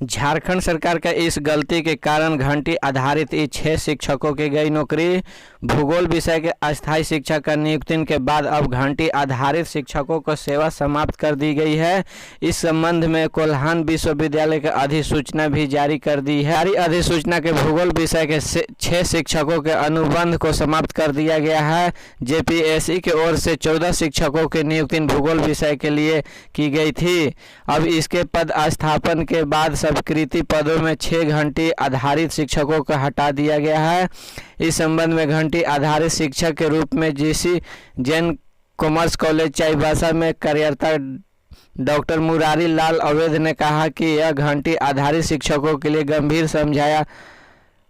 झारखंड सरकार का इस गलती के कारण घंटी आधारित 6 शिक्षकों की गई नौकरी। भूगोल विषय के अस्थायी शिक्षक का नियुक्ति के बाद अब घंटी आधारित शिक्षकों को सेवा समाप्त कर दी गई है। इस संबंध में कोल्हान विश्वविद्यालय की अधिसूचना भी जारी कर दी है। जारी अधिसूचना के भूगोल विषय के 6 शिक्षकों के अनुबंध को समाप्त कर दिया गया है। जेपीएससी की ओर से 14 शिक्षकों की नियुक्ति भूगोल विषय के लिए की गई थी। अब इसके पद स्थापन के बाद स्वीकृति पदों में 6 घंटी आधारित शिक्षकों को हटा दिया गया है। इस संबंध में घंटी आधारित शिक्षक के रूप में GC Jain commerce college Chaibasa में कार्यरत डॉक्टर मुरारी लाल अवैध ने कहा कि यह घंटी आधारित शिक्षकों के लिए गंभीर समझाया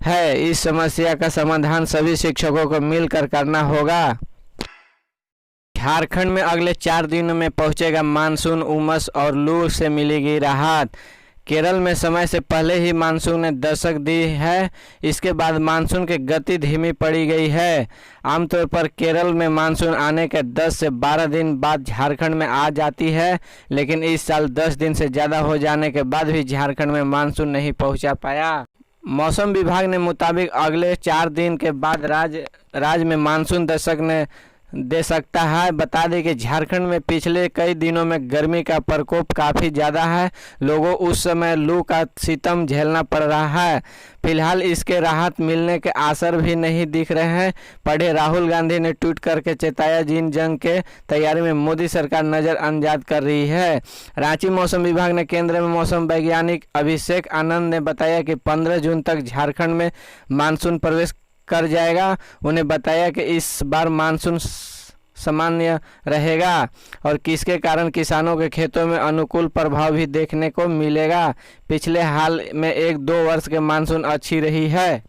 है। इस समस्या का समाधान सभी शिक्षकों को मिलकर करना होगा। झारखंड में अगले 4 दिनों में पहुंचेगा मानसून। उमस और लू से मिलेगी राहत। केरल में समय से पहले ही मानसून ने दस्तक दी है। इसके बाद मानसून की गति धीमी पड़ी गई है। आमतौर पर केरल में मानसून आने के 10 से 12 दिन बाद झारखंड में आ जाती है, लेकिन इस साल 10 दिन से ज़्यादा हो जाने के बाद भी झारखंड में मानसून नहीं पहुंचा पाया। मौसम विभाग ने मुताबिक अगले 4 दिन के बाद राज्य में मानसून दस्तक दे सकता है। बता दें कि झारखंड में पिछले कई दिनों में गर्मी का प्रकोप काफ़ी ज़्यादा है। लोगों उस समय लू का सितम झेलना पड़ रहा है। फिलहाल इसके राहत मिलने के आसार भी नहीं दिख रहे हैं। पढ़े राहुल गांधी ने ट्वीट करके चेताया, जिन जंग के तैयारी में मोदी सरकार नज़रअंदाज कर रही है। रांची मौसम विभाग ने केंद्र में मौसम वैज्ञानिक अभिषेक आनंद ने बताया कि 15 जून तक झारखंड में मानसून प्रवेश कर जाएगा। उन्हें बताया कि इस बार मानसून सामान्य रहेगा और किसके कारण किसानों के खेतों में अनुकूल प्रभाव भी देखने को मिलेगा। पिछले हाल में 1-2 वर्ष के मानसून अच्छी रही है।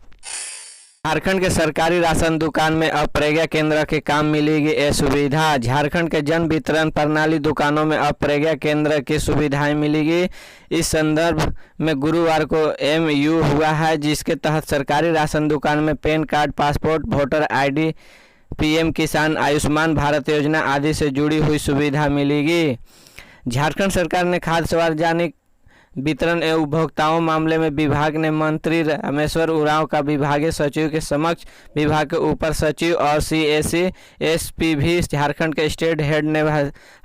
झारखंड के सरकारी राशन दुकान में अब प्रज्ञा केंद्र के काम मिलेगी ये सुविधा। झारखंड के जन वितरण प्रणाली दुकानों में अब प्रज्ञा केंद्र की सुविधाएं मिलेगी। इस संदर्भ में गुरुवार को MOU हुआ है, जिसके तहत सरकारी राशन दुकान में pan card, passport, voter ID, PM किसान, आयुष्मान भारत योजना आदि से जुड़ी हुई सुविधा मिलेगी। झारखंड सरकार ने खाद्य सार्वजनिक वितरण एवं उपभोक्ताओं मामले में विभाग ने मंत्री रामेश्वर उरांव का विभागीय सचिव के समक्ष विभाग के उपर सचिव और CAC SP भी झारखंड के स्टेट हेड ने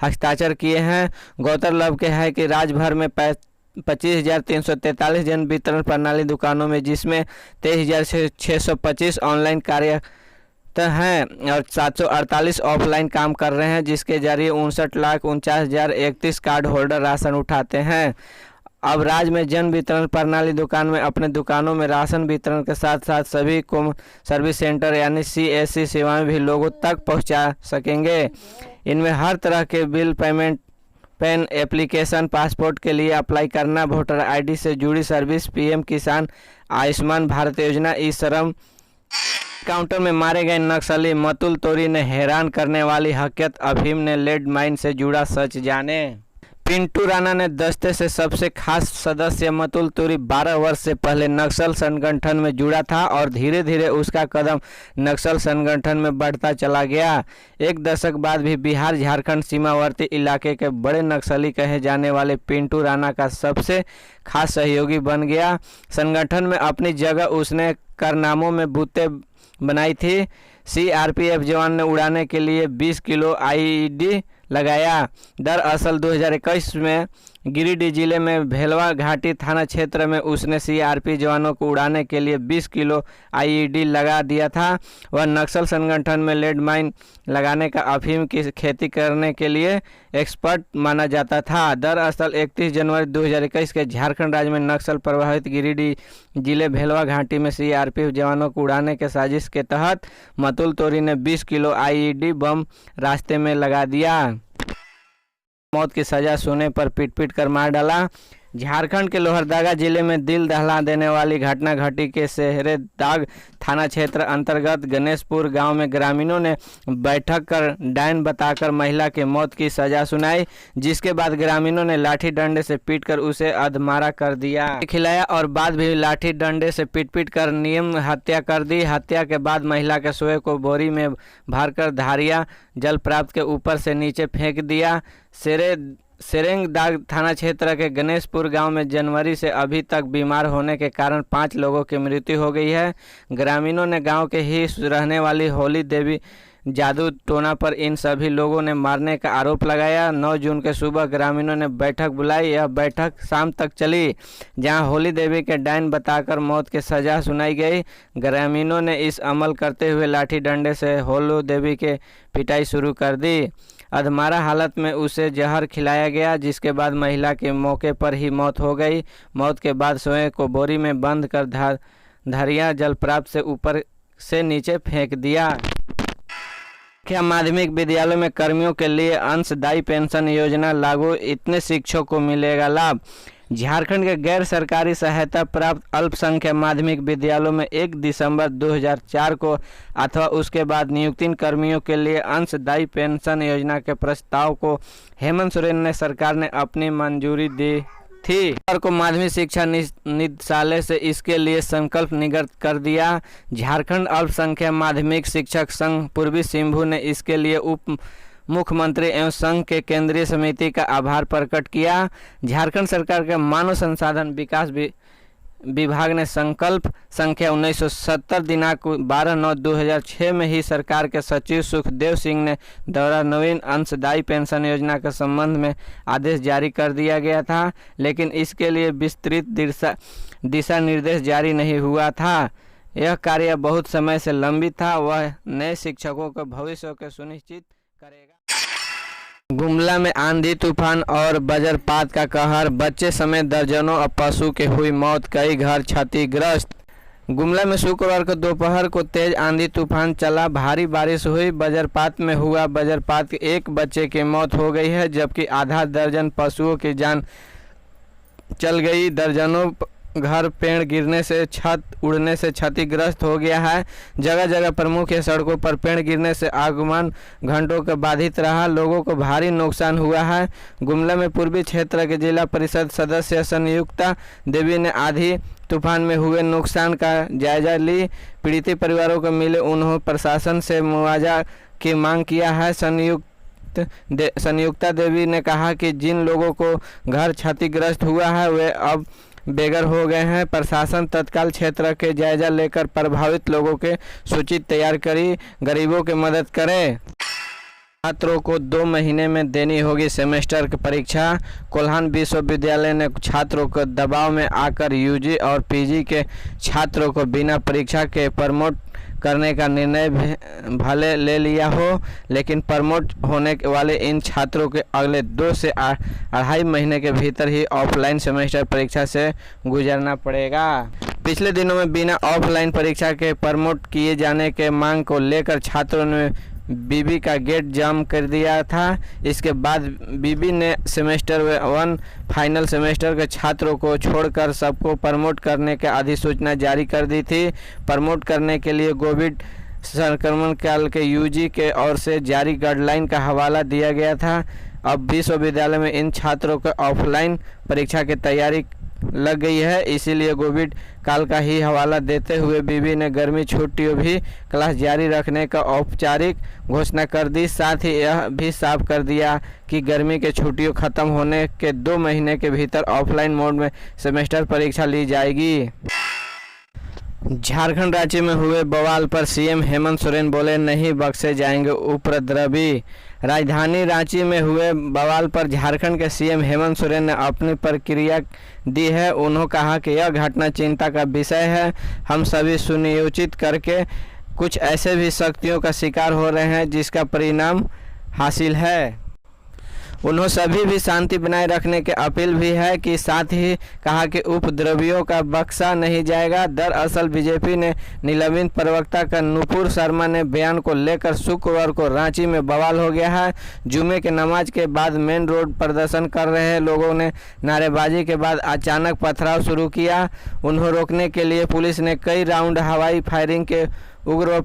हस्ताक्षर किए हैं। गौरतलब है कि राज्य भर में 25,343 जन वितरण प्रणाली दुकानों में, जिसमें 23,625 ऑनलाइन कार्य हैं और 748 ऑफलाइन काम कर रहे हैं, जिसके जरिए 59,49,031 कार्ड होल्डर राशन उठाते हैं। अब राज्य में जन वितरण प्रणाली दुकान में अपने दुकानों में राशन वितरण के साथ साथ सभी सर्विस सेंटर यानी CSC सेवाएं भी लोगों तक पहुंचा सकेंगे। इनमें हर तरह के bill payment, pan application, passport के लिए अप्लाई करना, वोटर ID से जुड़ी सर्विस, PM किसान, आयुष्मान भारत योजना, ई-श्रम। काउंटर में मारे गए नक्सली मतुल तोरी ने हैरान करने वाली हकीकत, अफीम ने लेड माइन से जुड़ा सच जाने। पिंटू राणा ने दस्ते से सबसे खास सदस्य मतुल तोरी 12 वर्ष से पहले नक्सल संगठन में जुड़ा था और धीरे धीरे उसका कदम नक्सल संगठन में बढ़ता चला गया। 1 दशक बाद भी बिहार झारखंड सीमावर्ती इलाके के बड़े नक्सली कहे जाने वाले पिंटू राणा का सबसे खास सहयोगी बन गया। संगठन में अपनी जगह उसने कारनामों में बूते बनाई थी। CRPF जवान ने उड़ाने के लिए 20 किलो IED लगाया। दरअसल 2021 में गिरिडीह जिले में भेलवा घाटी थाना क्षेत्र में उसने CRP जवानों को उड़ाने के लिए 20 किलो IED लगा दिया था। वह नक्सल संगठन में लेड माइन लगाने का अफीम की खेती करने के लिए एक्सपर्ट माना जाता था। दरअसल 31 जनवरी 2021 के झारखंड राज्य में नक्सल प्रभावित गिरिडीह जिले भेलवा घाटी में CRPF जवानों को उड़ाने के साजिश के तहत मतुल तोरी ने 20 किलो IED बम रास्ते में लगा दिया। मौत की सजा सुने पर पीट कर मार डाला। झारखंड के लोहरदगा जिले में दिल दहला देने वाली घटना घटी के शहरेदाग थाना क्षेत्र अंतर्गत गणेशपुर गांव में ग्रामीणों ने बैठक कर डायन बताकर महिला की मौत की सजा सुनाई, जिसके बाद ग्रामीणों ने लाठी डंडे से पीटकर उसे अधमारा कर दिया, खिलाया और बाद भी लाठी डंडे से पीट कर नियम हत्या कर दी। हत्या के बाद महिला के शव को बोरी में भरकर धारिया जल प्राप्त के ऊपर से नीचे फेंक दिया। सेरेंगदाग थाना क्षेत्र के गणेशपुर गांव में जनवरी से अभी तक बीमार होने के कारण 5 लोगों की मृत्यु हो गई है। ग्रामीणों ने गांव के ही रहने वाली होली देवी जादू टोना पर इन सभी लोगों ने मारने का आरोप लगाया। 9 जून के सुबह ग्रामीणों ने बैठक बुलाई। यह बैठक शाम तक चली, जहां होली देवी के डायन बताकर मौत की सजा सुनाई गई। ग्रामीणों ने इस अमल करते हुए लाठी डंडे से होली देवी के पिटाई शुरू कर दी। अधमारा हालत में उसे जहर खिलाया गया, जिसके बाद महिला की मौके पर ही मौत हो गई। मौत के बाद स्वयं को बोरी में बंद कर धरिया जलप्राप्त से ऊपर से नीचे फेंक दिया। मुख्य माध्यमिक विद्यालय में कर्मियों के लिए अंशदायी पेंशन योजना लागू, इतने शिक्षकों को मिलेगा लाभ। झारखंड के गैर सरकारी सहायता प्राप्त अल्पसंख्यक माध्यमिक विद्यालयों में 1 दिसंबर 2004 को अथवा उसके बाद नियुक्त कर्मियों के लिए अंशदायी पेंशन योजना के प्रस्ताव को हेमंत सोरेन ने सरकार ने अपनी मंजूरी दी थी को माध्यमिक शिक्षा निदेशालय से इसके लिए संकल्प निर्गत कर दिया। झारखंड अल्पसंख्यक माध्यमिक शिक्षक संघ पूर्वी सिंहभूम ने इसके लिए उप मुख्यमंत्री एवं संघ के केंद्रीय समिति का आभार प्रकट किया। झारखंड सरकार के मानव संसाधन विकास विभाग ने संकल्प संख्या 1970 दिनांक 12/9/2006 में ही सरकार के सचिव सुखदेव सिंह ने द्वारा नवीन अंशदायी पेंशन योजना के संबंध में आदेश जारी कर दिया गया था, लेकिन इसके लिए विस्तृत दिशा निर्देश जारी नहीं हुआ था। यह कार्य बहुत समय से लंबित था। वह नए शिक्षकों के भविष्य को सुनिश्चित करेगा। गुमला में आंधी तूफान और वज्रपात का कहर, बच्चे समेत दर्जनों पशु की हुई मौत, कई घर क्षतिग्रस्त। गुमला में शुक्रवार को दोपहर को तेज आंधी तूफान चला, भारी बारिश हुई। वज्रपात में हुआ वज्रपात, एक बच्चे की मौत हो गई है, जबकि आधा दर्जन पशुओं की जान चल गई। दर्जनों घर पेड़ गिरने से, छत उड़ने से क्षतिग्रस्त हो गया है। जगह जगह प्रमुख सड़कों पर पेड़ गिरने से आगमन घंटों का बाधित रहा, लोगों को भारी नुकसान हुआ है। गुमला में पूर्वी क्षेत्र के जिला परिषद सदस्य संयुक्ता देवी ने आंधी तूफान में हुए नुकसान का जायजा ली। पीड़ित परिवारों को मिले उन्होंने प्रशासन से मुआवजा की मांग किया है। संयुक्ता देवी ने कहा कि जिन लोगों को घर क्षतिग्रस्त हुआ है वे अब बेघर हो गए हैं। प्रशासन तत्काल क्षेत्र के जायजा लेकर प्रभावित लोगों के सूची तैयार करी, गरीबों की मदद करे। छात्रों को 2 महीने में देनी होगी सेमेस्टर की परीक्षा। कोल्हान विश्वविद्यालय ने छात्रों को दबाव में आकर यूजी और पीजी के छात्रों को बिना परीक्षा के प्रमोट करने का निर्णय भले ले लिया हो, लेकिन प्रमोट होने वाले इन छात्रों के अगले 2 से 2.5 महीने के भीतर ही ऑफलाइन सेमेस्टर परीक्षा से गुजरना पड़ेगा। पिछले दिनों में बिना ऑफलाइन परीक्षा के प्रमोट किए जाने के मांग को लेकर छात्रों ने बीबी का गेट जाम कर दिया था। इसके बाद बीबी ने सेमेस्टर 1 फाइनल सेमेस्टर के छात्रों को छोड़कर सबको प्रमोट करने की अधिसूचना जारी कर दी थी। प्रमोट करने के लिए कोविड संक्रमण काल के यूजी के ओर से जारी गाइडलाइन का हवाला दिया गया था। अब विश्वविद्यालय में इन छात्रों को ऑफलाइन परीक्षा की तैयारी लग गई है, इसीलिए कोविड काल का ही हवाला देते हुए बीबी ने गर्मी छुट्टियों भी क्लास जारी रखने का औपचारिक घोषणा कर दी। साथ ही यह भी साफ कर दिया कि गर्मी के छुट्टियों खत्म होने के 2 महीने के भीतर ऑफलाइन मोड में सेमेस्टर परीक्षा ली जाएगी। झारखंड राज्य में हुए बवाल पर सीएम हेमंत सोरेन बोले, नहीं बख्शे जाएंगे उपद्रवी। राजधानी रांची में हुए बवाल पर झारखंड के सीएम हेमंत सोरेन ने अपनी प्रतिक्रिया दी है। उन्होंने कहा कि यह घटना चिंता का विषय है। हम सभी सुनियोजित करके कुछ ऐसे भी शक्तियों का शिकार हो रहे हैं जिसका परिणाम हासिल है। उन्होंने सभी भी शांति बनाए रखने की अपील भी है कि साथ ही कहा कि उपद्रवियों का बख्शा नहीं जाएगा। दरअसल बीजेपी ने निलंबित प्रवक्ता का नुपुर शर्मा ने बयान को लेकर शुक्रवार को रांची में बवाल हो गया है। जुमे के नमाज के बाद मेन रोड प्रदर्शन कर रहे लोगों ने नारेबाजी के बाद अचानक पथराव शुरू किया। उन्हें रोकने के लिए पुलिस ने कई राउंड हवाई फायरिंग के उग्र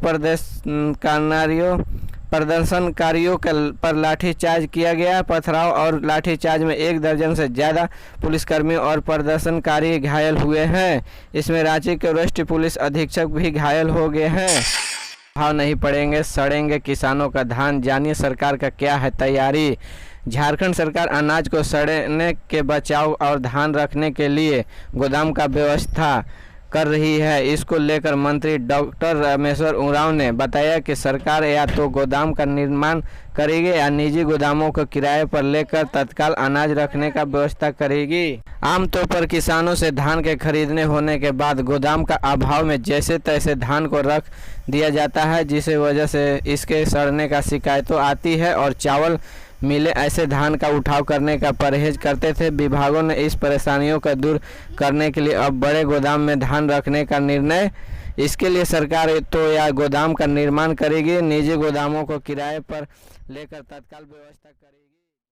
प्रदर्शनकारियों पर लाठीचार्ज किया गया। पथराव और लाठीचार्ज में 1 दर्जन से ज़्यादा पुलिसकर्मी और प्रदर्शनकारी घायल हुए हैं। इसमें रांची के वरिष्ठ पुलिस अधीक्षक भी घायल हो गए हैं। भाव नहीं पड़ेंगे, सड़ेंगे किसानों का धान। जानिए सरकार का क्या है तैयारी। झारखंड सरकार अनाज को सड़ने के बचाव और धान रखने के लिए गोदाम का व्यवस्था कर रही है। इसको लेकर मंत्री डॉक्टर रामेश्वर उरांव ने बताया कि सरकार या तो गोदाम का निर्माण करेगी या निजी गोदामों को किराए पर लेकर तत्काल अनाज रखने का व्यवस्था करेगी। आमतौर पर किसानों से धान के खरीदने होने के बाद गोदाम का अभाव में जैसे तैसे धान को रख दिया जाता है, जिस वजह से इसके सड़ने का शिकायतों आती है और चावल मिले ऐसे धान का उठाव करने का परहेज करते थे। विभागों ने इस परेशानियों को दूर करने के लिए अब बड़े गोदाम में धान रखने का निर्णय। इसके लिए सरकार तो या गोदाम का निर्माण करेगी, निजी गोदामों को किराए पर लेकर तत्काल व्यवस्था करेगी।